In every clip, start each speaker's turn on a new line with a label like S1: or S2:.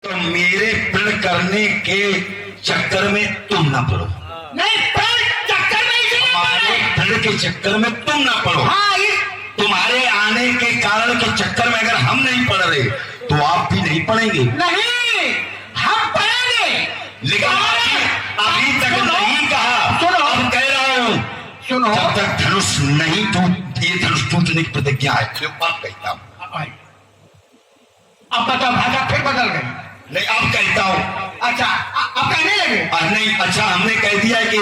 S1: तो मेरे प्रण करने के चक्कर में तुम ना पड़ो।
S2: नहीं, प्रण चक्कर में इसलिए
S1: हमारे प्रण के चक्कर में तुम ना पड़ो।
S2: हाँ,
S1: तुम्हारे आने के कारण के चक्कर में अगर हम नहीं पढ़ रहे तो आप भी नहीं पढ़ेंगे।
S2: नहीं, हम पढ़ेंगे,
S1: लेकिन अभी तक नहीं कहा।
S2: सुनो,
S1: अब कह रहा हूं,
S2: सुनो,
S1: जब तक धनुष नहीं टूट, ये धनुष टूटने की प्रतिज्ञा है। फिर बात कहता हूं।
S2: अब बताओ, भाषा फिर बदल गई।
S1: नहीं, अब कहता हूं।
S2: अच्छा, अब कहने लगे।
S1: नहीं, अच्छा, हमने कह दिया कि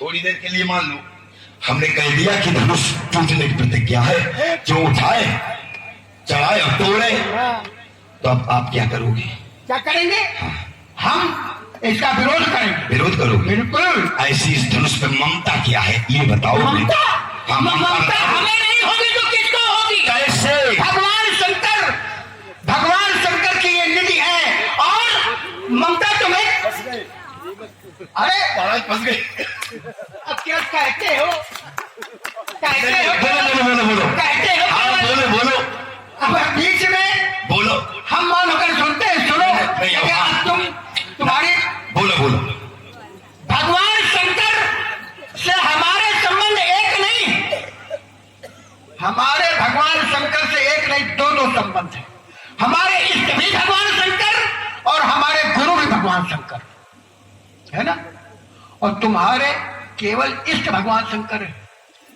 S1: थोड़ी देर के लिए मान लो, हमने कह दिया कि धनुष टूटने की प्रतिज्ञा है। जो उठाए, चढ़ाए और तोड़े, तो अब आप क्या करोगे?
S2: क्या करेंगे? हम इसका विरोध करेंगे।
S1: विरोध करोगे?
S2: बिल्कुल।
S1: ऐसी इस धनुष पे ममता क्या है ये बताओ।
S2: ममता?
S1: हाँ,
S2: ममता हमें नहीं होगी तो किसको होगी?
S1: कैसे?
S2: भगवान शंकर की ये निधि है और ममता तुम्हें। अरे
S1: महाराज फंस गए।
S2: अब क्या कहते हो? कहते हो?
S1: बोलो।
S2: कहते हो?
S1: हाँ, बोलो।
S2: अब बीच में
S1: बोलो।
S2: हम मान होकर सुनते हैं। सुनो,
S1: नहीं,
S2: क्या तुम्हारी
S1: बोलो।
S2: भगवान शंकर से हमारे संबंध एक नहीं। हमारे भगवान शंकर से एक नहीं, दो संबंध है। हमारे इष्ट भी भगवान शंकर और हमारे गुरु भी भगवान शंकर, है ना? और तुम्हारे केवल इष्ट भगवान शंकर है,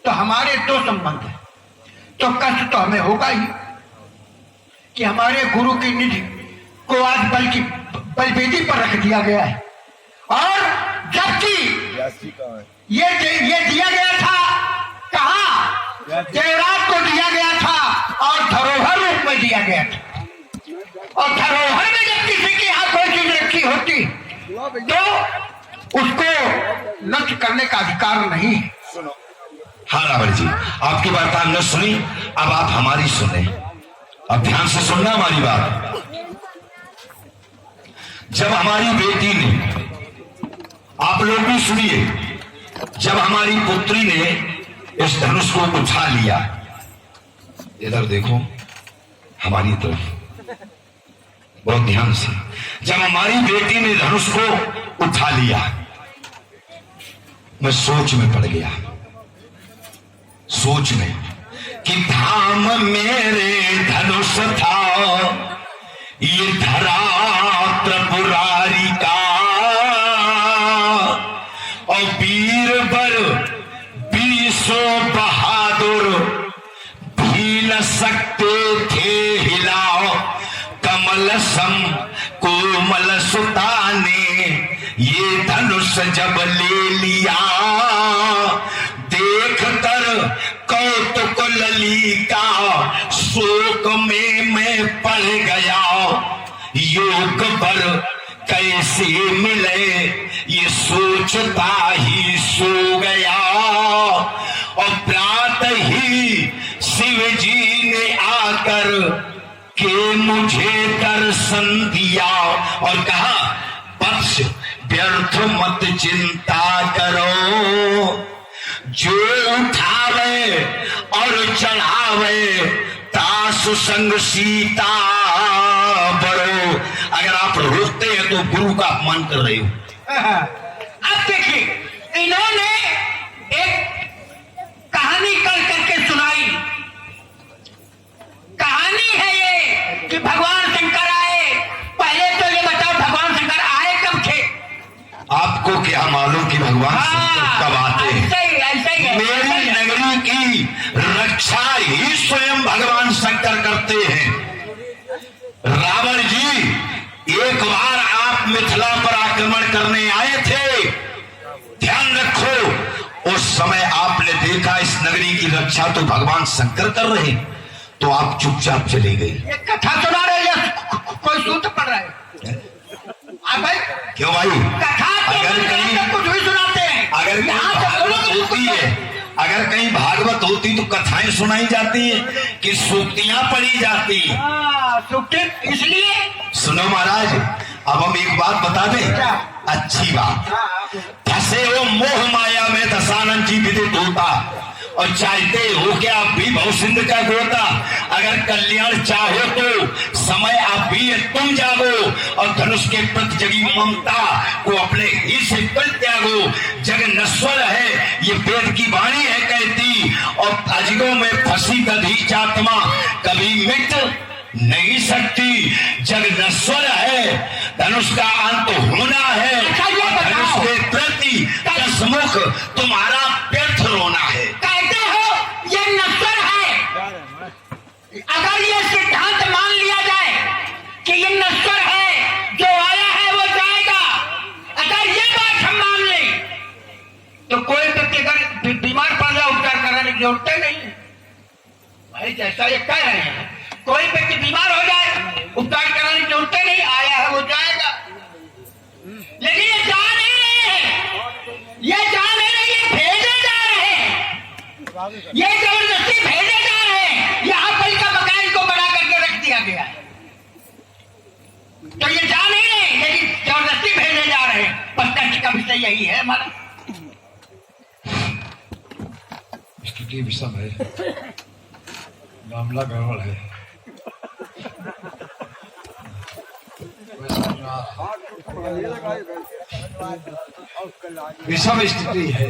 S2: तो हमारे दो संबंध है। तो कष्ट तो हमें होगा ही कि हमारे गुरु की निधि को आज बलवेदी पर रख दिया गया है, और जबकि ये दिया गया था कहाँ? देवराज को दिया गया था और धरोहर रूप में दिया गया था। और धरोहर में जब किसी की हाथ कोई चीज रखी होती तो उसको नष्ट करने का अधिकार नहीं है।
S1: हाँ रावण जी, आपकी बात हमने सुनी, अब आप हमारी सुने। अब ध्यान से सुनना हमारी बात। जब हमारी बेटी ने, आप लोग भी सुनिए, जब हमारी पुत्री ने इस धनुष को उठा लिया, इधर देखो हमारी तरफ, बहुत ध्यान से। जब हमारी बेटी ने धनुष को उठा लिया, मैं सोच में पड़ गया, सोच में कि धाम मेरे धनुष था, ये धरा त्रिपुरारी का, और बीरबल बीसों बहादुर भी न सकते थे हिलाओ, कमल सम कोमल सुता ने ये धनुष जब ले लिया, देख कर कौतुक ललिका शोक में मैं पड़ गया, योग पर कैसे मिले ये सोचता ही सो गया, और प्रातः ही शिव जी ने आकर के मुझे दर्शन दिया और कहा, वत्स व्यर्थ मत चिंता करो, जो उठावे और चढ़ावे तासु संग सीता बरो। अगर आप रोकते हैं तो गुरु का अपमान कर रहे हो।
S2: अब देखिए, इन्होंने एक कहानी करके सुनाई। कहानी है ये कि भगवान शंकर आए। पहले तो ये बताओ, भगवान शंकर आए कब थे?
S1: आपको क्या मालूम कि भगवान शंकर कब आते हैं?
S2: ऐसे ही
S1: मेरी नगरी की रक्षा ही स्वयं भगवान शंकर करते हैं। रावण जी, एक बार आप मिथिला पर आक्रमण करने आए थे, ध्यान रखो, उस समय आपने देखा इस नगरी की रक्षा तो भगवान शंकर कर रहे हैं, तो आप चुपचाप चले गए।
S2: ये कथा सुना रहे हैं, कोई सूत्र पढ़ रहा है? भाई
S1: क्यों भाई?
S2: कथा
S1: अगर कहीं
S2: कुछ भी सुनाते हैं।
S1: अगर कहीं भागवत होती है, अगर कहीं भागवत होती तो कथाएं सुनाई जाती है कि सूक्तियां पढ़ी जाती है।
S2: सूक्ति इसलिए
S1: सुनो महाराज, अब हम एक बात बता दें, अच्छी बात। फंसे हो मोह माया में दशानन जी विदित होता, और चाहते हो कि आप भी भवसिंध का गोता, अगर कल्याण चाहो तो समय आप भी तुम जागो और धनुष के प्रति जगी ममता को अपने ही से बल त्यागो। जग नश्वर है ये वेद की वाणी है कहती, और अजगों में फंसी दधीच आत्मा कभी मिट नहीं सकती। जग नश्वर है, धनुष का अंत होना है, धनुष के प्रति दशमुख तुम्हारा व्यर्थ रोना है।
S2: कहते हो ये नश्वर है, अगर ये सिद्धांत मान लिया जाए कि ये नश्वर है, जो आया है वो जाएगा, अगर ये बात हम मान लें तो कोई व्यक्ति अगर बीमार पड़ जाए उपचार कराने की जरूरत नहीं भाई। जैसा ये कह रहे हैं, कोई व्यक्ति बीमार हो जाए उपचार कराने की जरूरत नहीं, आया है वो जाएगा। लेकिन ये जा नहीं रहे हैं, ये जा नहीं रहे, ये भेजे जा रहे हैं, ये जबरदस्ती भेजे जा रहे हैं। यहाँ पर का मकान को बना करके रख दिया गया है, तो ये जा नहीं रहे लेकिन जबरदस्ती भेजे जा रहे हैं। प्रत्यक्ष का विषय यही है हमारा।
S3: स्थिति विषम है, मामला गड़बड़ है। विषम स्थिति है,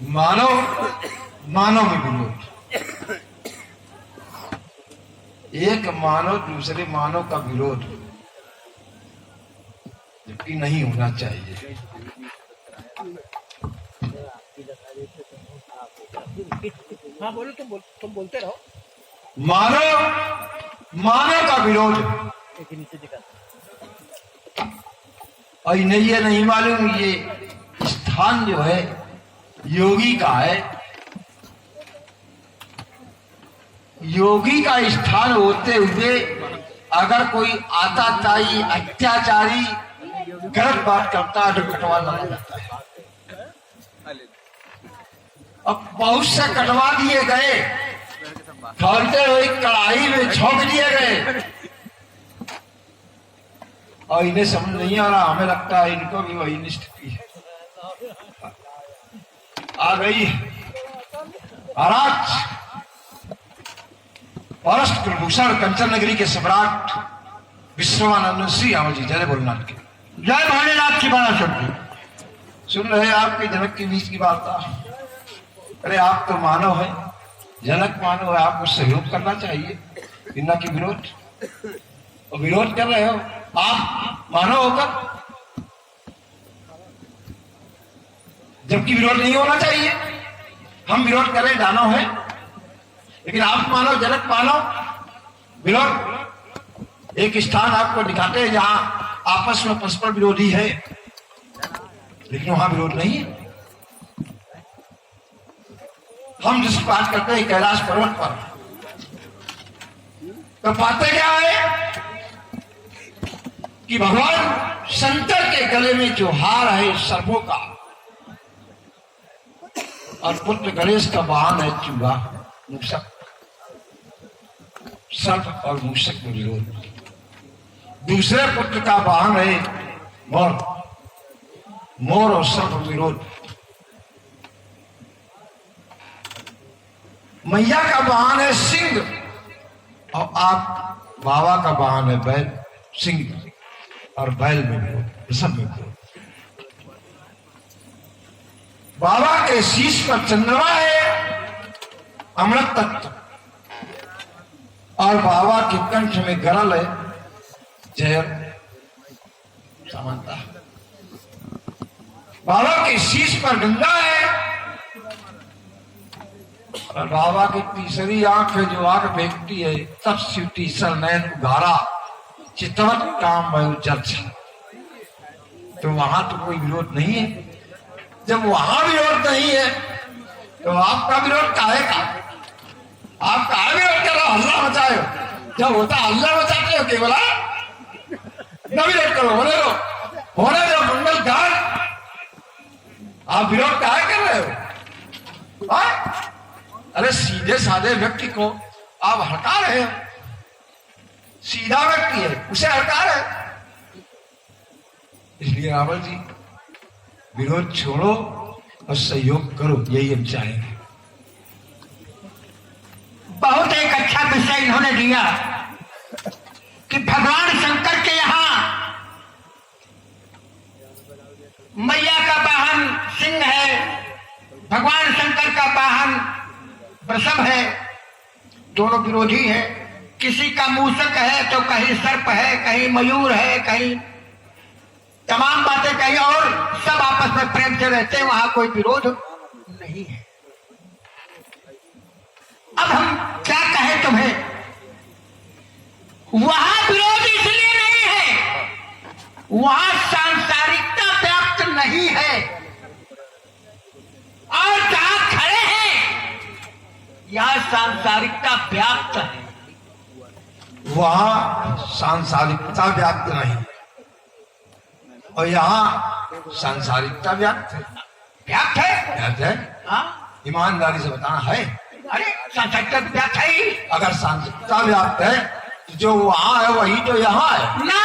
S3: मानव मानव में विरोध, एक मानव दूसरे मानव का विरोध, जबकि नहीं होना चाहिए।
S4: हाँ बोलो, तुम बोलते रहो।
S3: मानव मानव का विरोध, और इन्हें ये नहीं मालूम ये स्थान जो है योगी का है। योगी का स्थान होते हुए अगर कोई आताताई अत्याचारी गलत बात करता है तो कटवाना जाता है। अब बहुत से कटवा दिए गए, खौलते हुए कढ़ाई में झोंक दिए गए, और इन्हें समझ नहीं आ रहा। हमें लगता है इनको भी वही स्थिति है आ गई। महाराज परस्त कुलभूषण कंचन नगरी के सम्राट विश्वमानंद श्री राम जी, जय भोलेनाथ की
S2: जय भोलेनाथ की बात सुनती।
S3: सुन रहे आपके जनक के बीच की वार्ता। अरे आप तो मानव है, जनक मानव है, आपको सहयोग करना चाहिए, इन्ना की विरोध, और विरोध कर रहे हो आप मानव होकर, जबकि विरोध नहीं होना चाहिए। हम विरोध करें, दानव है, लेकिन आप मानव, जनक मानव, विरोध। एक स्थान आपको दिखाते हैं जहां आपस में परस्पर विरोधी है, लेकिन वहां विरोध नहीं है। हम जिस बात करते हैं कैलाश पर्वत पर, तो पाते क्या है कि भगवान शंकर के गले में जो हार है सर्पों का, और पुत्र गणेश का वाहन है चूहा मूषक। सर्प और मूषक में विरोध। दूसरे पुत्र का वाहन है मोर, मोर और सर्प विरोध। मैया का वाहन है सिंह, और आप बाबा का वाहन है बैल। सिंह और बैल में विरोध, सब में विरोध। बाबा के शीश पर चंद्रमा है अमृत तत्व, और बाबा के कंठ में गरल है जहर समानता। बाबा के शीश पर गंगा है, और बाबा की तीसरी आंख है जो आंख फेंकती है, तब सिवटी सर नैन उघारा चितवत काम वायु चर्चा। तो वहां तो कोई विरोध नहीं है। जब वहां विरोध नहीं है तो आपका विरोध काहे का? आप काहे विरोध कर रहे हो? हल्ला मचाए हो, जब होता हल्ला मचाते हो केवल न विरोध करो, होने दो मंगल गान। आप विरोध काहे कर रहे हो? अरे सीधे साधे व्यक्ति को आप हटा रहे हो। सीधा व्यक्ति है, उसे हटा रहे। इसलिए रावण जी विरोध छोड़ो, और सहयोग करो, यही हम चाहेंगे।
S2: बहुत एक अच्छा विषय इन्होंने दिया कि भगवान शंकर के यहाँ मैया का वाहन सिंह है, भगवान शंकर का वाहन वृषभ है, दोनों विरोधी है। किसी का मूषक है तो कहीं सर्प है, कहीं मयूर है, कहीं तमाम बातें कहीं और, सब आपस में प्रेम से रहते हैं, वहां कोई विरोध नहीं है। अब हम क्या कहें तुम्हें, वहां विरोध इसलिए नहीं है, वहां सांसारिकता व्याप्त नहीं है, और जहां खड़े हैं यहां सांसारिकता व्याप्त है।
S3: वहां सांसारिकता व्याप्त नहीं और यहाँ सांसारिकता व्याप्त है।
S2: व्याप्त है,
S3: व्याप्त है,
S2: हाँ?
S3: ईमानदारी से बताना है।
S2: अरे सांसारिकता व्याप्त है ही
S3: अगर सांसारिकता व्याप्त है तो जो वहां है वही तो यहाँ है
S2: ना,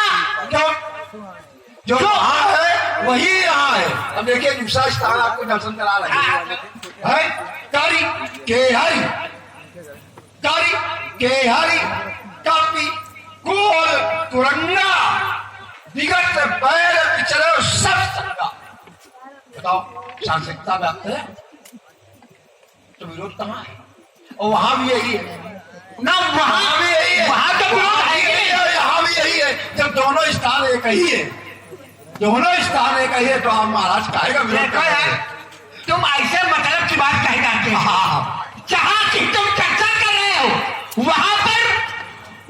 S3: जो वहां है वही यहाँ है। अब देखिए दूसरा स्थान आपको दर्शन करा रहे हैं, करी के हरि, करी के हरि कपि कोल तुरंगा विगत पैर पिछले सब संगा। बताओ सांसारिकता व्याप्त है तो विरोध कहाँ है? और वहां भी यही है
S2: ना, वहां
S3: भी यही है,
S2: वहां तो विरोध है ही नहीं।
S3: यहाँ भी यही है। जब दोनों स्थान एक ही है, दोनों स्थान एक ही है तो आप महाराज कहेगा विरोध
S2: देखो यार, तुम ऐसे मतलब की बात कह जाते हो।
S3: हाँ,
S2: जहां की तुम चर्चा कर रहे हो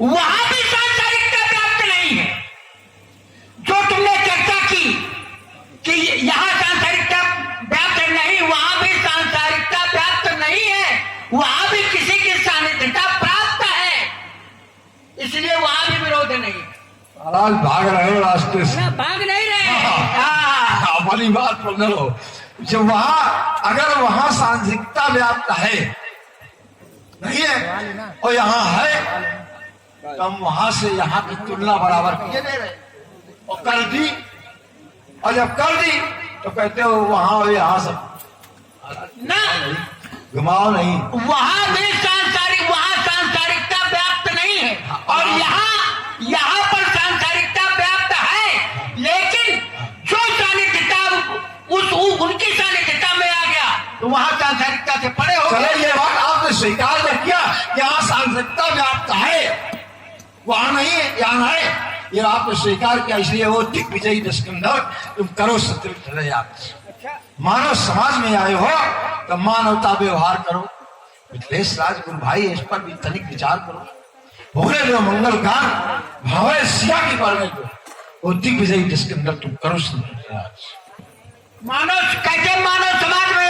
S2: वहां भी सांसारिकता व्याप्त नहीं है। जो तुमने चर्चा की कि यहां सांसारिकता व्याप्त नहीं, वहां भी सांसारिकता व्याप्त नहीं है, वहां भी किसी की सानिध्यता प्राप्त है, इसलिए वहां भी विरोध नहीं है।
S3: महाराज भाग रहे हो रास्ते से,
S4: भाग नहीं रहे।
S2: हाँ,
S3: हमारी बात पर न लो। जब वहां अगर वहां सांसारिकता व्याप्त है नहीं है और यहाँ है तो हम वहां से यहाँ की तुलना बराबर किए दे रहे और कर दी, और जब कर दी तो कहते हो वहां और यहाँ सब
S2: ना,
S3: घुमाओ नहीं।
S2: वहां भी सांसारिकता व्याप्त नहीं है, और यहाँ पर सांसारिकता व्याप्त है, लेकिन जो सानिध्यता उनकी सानिध्यता में आ गया तो वहां सांसारिकता से परे हो
S3: चलो
S2: गया।
S3: ये बात आपने स्वीकार कर किया, यहाँ सांसारिकता व्याप्त है, वहां नहीं है, यहाँ है, ये आपने स्वीकार किया, इसलिए वो दिग्विजयी दशकंधर तुम करो सत्य याद। मानव समाज में आए हो तो मानवता व्यवहार करो। मिथिलेश राज गुरु भाई इस पर भी तनिक विचार करो। भोले जो मंगल गान भावे सिया की बारे को वो दिग्विजयी दशकंधर तुम करो सत्य।
S2: मानव कैसे मानव समाज में